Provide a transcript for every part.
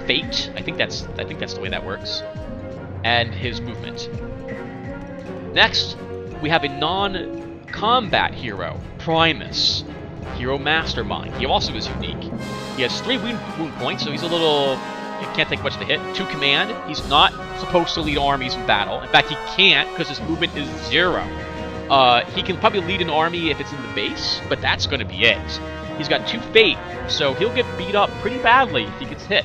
fate. I think that's the way that works. And his movement. Next, we have a non-combat hero, Primus. Hero Mastermind. He also is unique. He has 3 wound points, so he's a little... He can't take much of a hit. 2 command. He's not supposed to lead armies in battle. In fact, he can't because his movement is 0. He can probably lead an army if it's in the base, but that's going to be it. He's got 2 fate, so he'll get beat up pretty badly if he gets hit.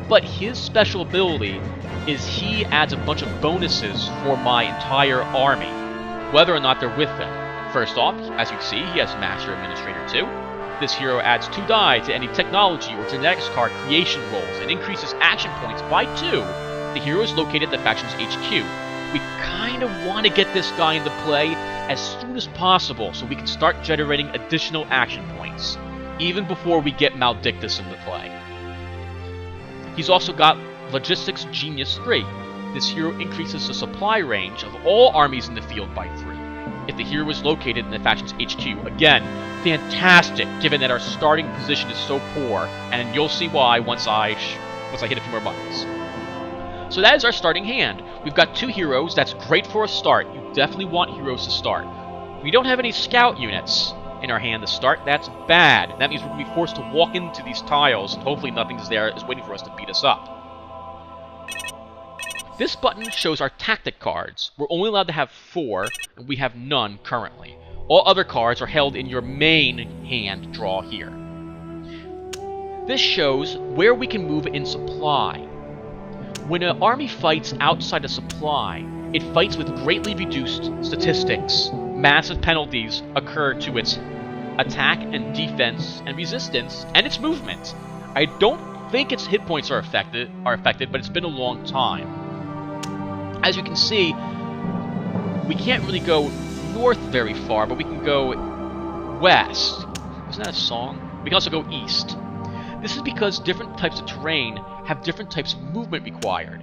But his special ability is he adds a bunch of bonuses for my entire army, whether or not they're with him. First off, as you can see, he has Master Administrator 2. This hero adds 2 die to any technology or genetics card creation rolls and increases action points by 2. The hero is located at the faction's HQ. We kind of want to get this guy into play as soon as possible so we can start generating additional action points, even before we get Maldictus into play. He's also got Logistics Genius 3. This hero increases the supply range of all armies in the field by 3. If the hero is located in the faction's HQ. Again, fantastic, given that our starting position is so poor, and you'll see why once I hit a few more buttons. So that is our starting hand. We've got 2 heroes. That's great for a start. You definitely want heroes to start. We don't have any scout units in our hand to start. That's bad. That means we're going to be forced to walk into these tiles, and hopefully nothing is waiting for us to beat us up. This button shows our tactic cards. We're only allowed to have 4, and we have none currently. All other cards are held in your main hand draw here. This shows where we can move in supply. When an army fights outside of supply, it fights with greatly reduced statistics. Massive penalties occur to its attack and defense and resistance, and its movement. I don't think its hit points are affected, but it's been a long time. As you can see, we can't really go north very far, but we can go west. Isn't that a song? We can also go east. This is because different types of terrain have different types of movement required.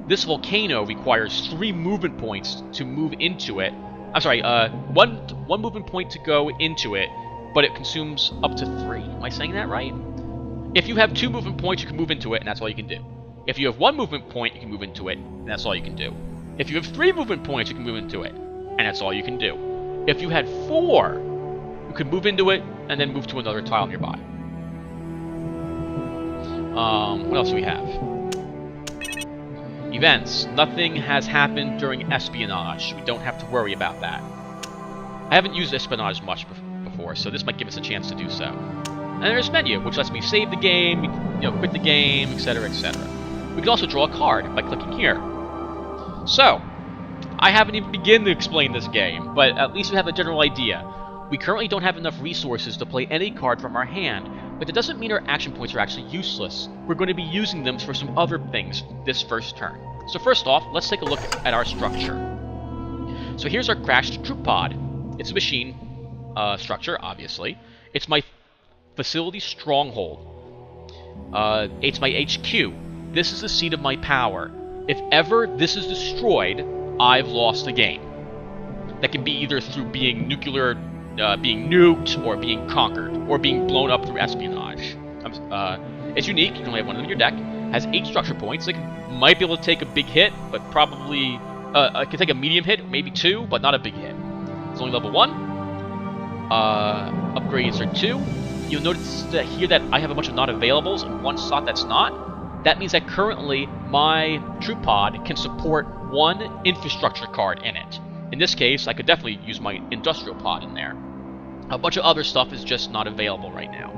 This volcano requires 3 movement points to move into it. I'm sorry, one movement point to go into it, but it consumes up to 3. Am I saying that right? If you have 2 movement points, you can move into it, and that's all you can do. If you have 1 movement point, you can move into it, and that's all you can do. If you have 3 movement points, you can move into it, and that's all you can do. If you had 4, you could move into it, and then move to another tile nearby. What else do we have? Events. Nothing has happened during espionage. We don't have to worry about that. I haven't used espionage much before, so this might give us a chance to do so. And there's menu, which lets me save the game, quit the game, etc., etc. We can also draw a card by clicking here. So, I haven't even begun to explain this game, but at least we have a general idea. We currently don't have enough resources to play any card from our hand, but that doesn't mean our action points are actually useless. We're going to be using them for some other things this first turn. So first off, let's take a look at our structure. So here's our crashed troop pod. It's a machine structure, obviously. It's my facility stronghold. It's my HQ. This is the seat of my power. If ever this is destroyed, I've lost the game. That can be either through being nuclear, being nuked, or being conquered, or being blown up through espionage. It's unique. You can only have 1 in your deck. Has 8 structure points. It might be able to take a big hit, but probably it can take a medium hit, maybe 2, but not a big hit. It's only level 1. Upgrades are 2. You'll notice here that I have a bunch of not-availables and 1 slot that's not. That means that currently my troop pod can support 1 infrastructure card in it. In this case, I could definitely use my industrial pod in there. A bunch of other stuff is just not available right now.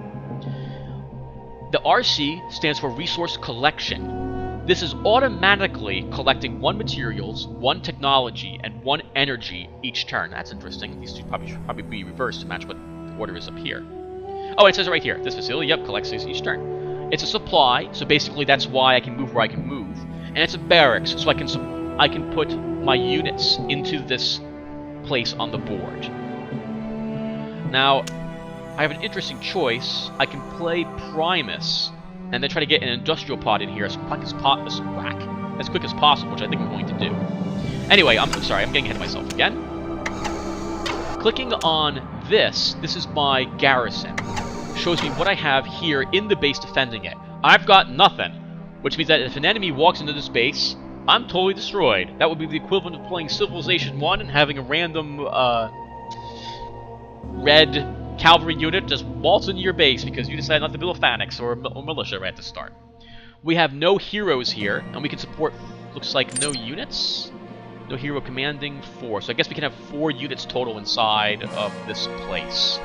The RC stands for Resource Collection. This is automatically collecting 1 materials, 1 technology, and 1 energy each turn. That's interesting. These two should probably be reversed to match what the order is up here. Oh, it says it right here. This facility, yep, collects these each turn. It's a supply, so basically that's why I can move where I can move. And it's a barracks, so I can put my units into this place on the board. Now, I have an interesting choice. I can play Primus, and then try to get an industrial pod in here as quick as possible, which I think I'm going to do. Anyway, I'm sorry, I'm getting ahead of myself again. Clicking on this is my garrison. Shows me what I have here in the base defending it. I've got nothing. which means that if an enemy walks into this base, I'm totally destroyed. That would be the equivalent of playing Civilization 1 and having a random red cavalry unit just waltz into your base because you decided not to build a phalanx or militia right at the start. We have no heroes here, and we can support, looks like, no units? No hero commanding 4. So I guess we can have 4 units total inside of this place.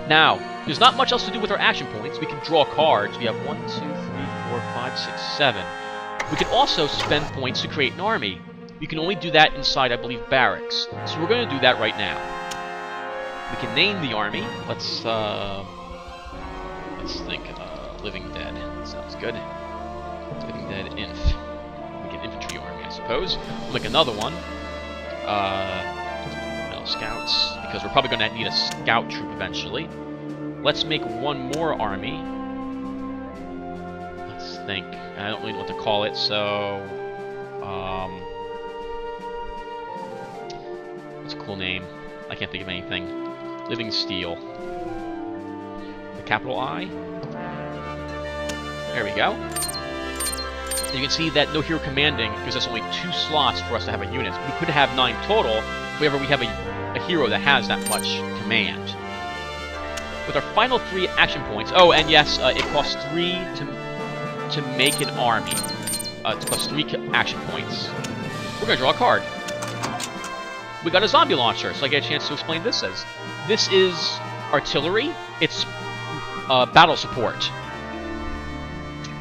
Now, there's not much else to do with our action points. We can draw cards. We have 1, 2, 3, 4, 5, 6, 7. We can also spend points to create an army. We can only do that inside, I believe, barracks. So we're going to do that right now. We can name the army. Let's think. Living Dead. Sounds good. Living Dead Inf. Make an infantry army, I suppose. We'll make another one. No, scouts, because we're probably going to need a scout troop eventually. Let's make one more army. Let's think. I don't really know what to call it, so... what's a cool name? I can't think of anything. Living Steel. The capital I? There we go. And you can see that no hero commanding gives us only 2 slots for us to have a unit. We could have 9 total if we have a hero that has that much command. With our final 3 action points... Oh, and yes, it costs 3 to make an army. It costs 3 action points. We're going to draw a card. We got a zombie launcher, so I get a chance to explain this as. This is artillery. It's battle support.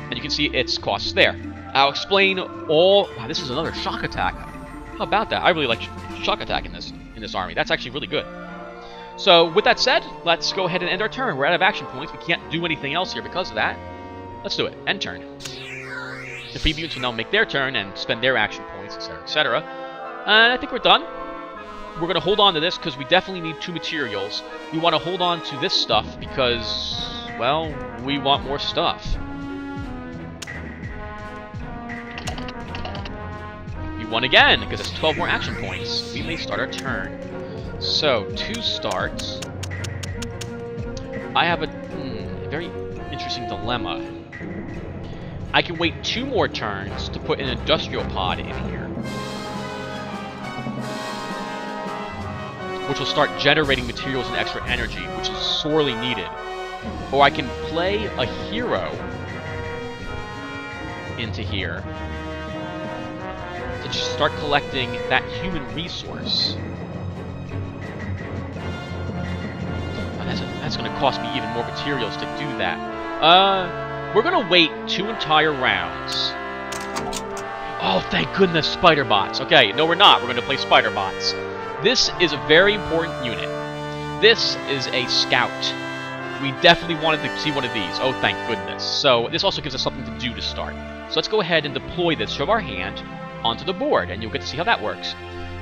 And you can see its costs there. I'll explain all... Wow, this is another shock attack. How about that? I really like shock attack in this army. That's actually really good. So, with that said, let's go ahead and end our turn. We're out of action points. We can't do anything else here because of that. Let's do it. End turn. The free units will now make their turn and spend their action points, etc., etc. And I think we're done. We're going to hold on to this because we definitely need 2 materials. We want to hold on to this stuff because, well, we want more stuff. We won again because it's 12 more action points. We may start our turn. So, to start, I have a very interesting dilemma. I can wait 2 more turns to put an industrial pod in here, which will start generating materials and extra energy, which is sorely needed. Or I can play a hero into here to just start collecting that human resource. That's going to cost me even more materials to do that. We're going to wait 2 entire rounds. Oh, thank goodness, spider bots. Okay, no, we're not. We're going to play spider bots. This is a very important unit. This is a scout. We definitely wanted to see one of these. Oh, thank goodness. So this also gives us something to do to start. So let's go ahead and deploy this from our hand onto the board, and you'll get to see how that works.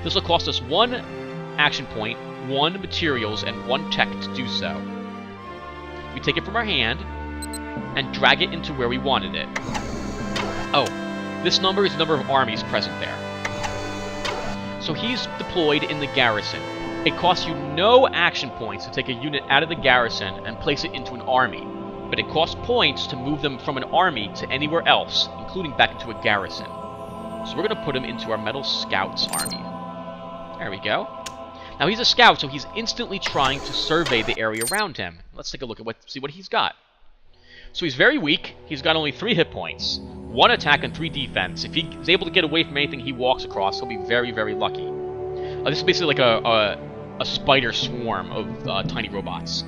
This will cost us 1 action point, 1 materials, and 1 tech to do so. We take it from our hand and drag it into where we wanted it. Oh, this number is the number of armies present there. So he's deployed in the garrison. It costs you no action points to take a unit out of the garrison and place it into an army, but it costs points to move them from an army to anywhere else, including back into a garrison. So we're going to put him into our Metal Scouts army. There we go. Now he's a scout, so he's instantly trying to survey the area around him. Let's take a look at see what he's got. So he's very weak. He's got only 3 hit points, 1 attack and 3 defense. If he's able to get away from anything he walks across, he'll be very, very lucky. This is basically like a spider swarm of tiny robots.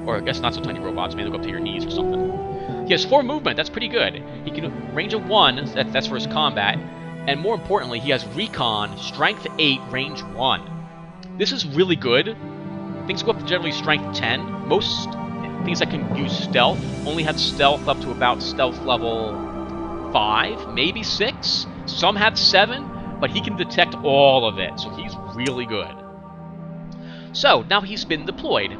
Or I guess not so tiny robots, maybe they'll go up to your knees or something. He has 4 movement, that's pretty good. He can range of 1, that's for his combat. And more importantly, he has recon, strength 8, range 1. This is really good. Things go up to generally strength 10. Most things that can use stealth only have stealth up to about stealth level 5, maybe 6. Some have 7, but he can detect all of it, so he's really good. So, now he's been deployed.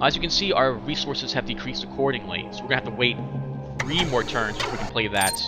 As you can see, our resources have decreased accordingly, so we're going to have to wait 3 more turns before we can play that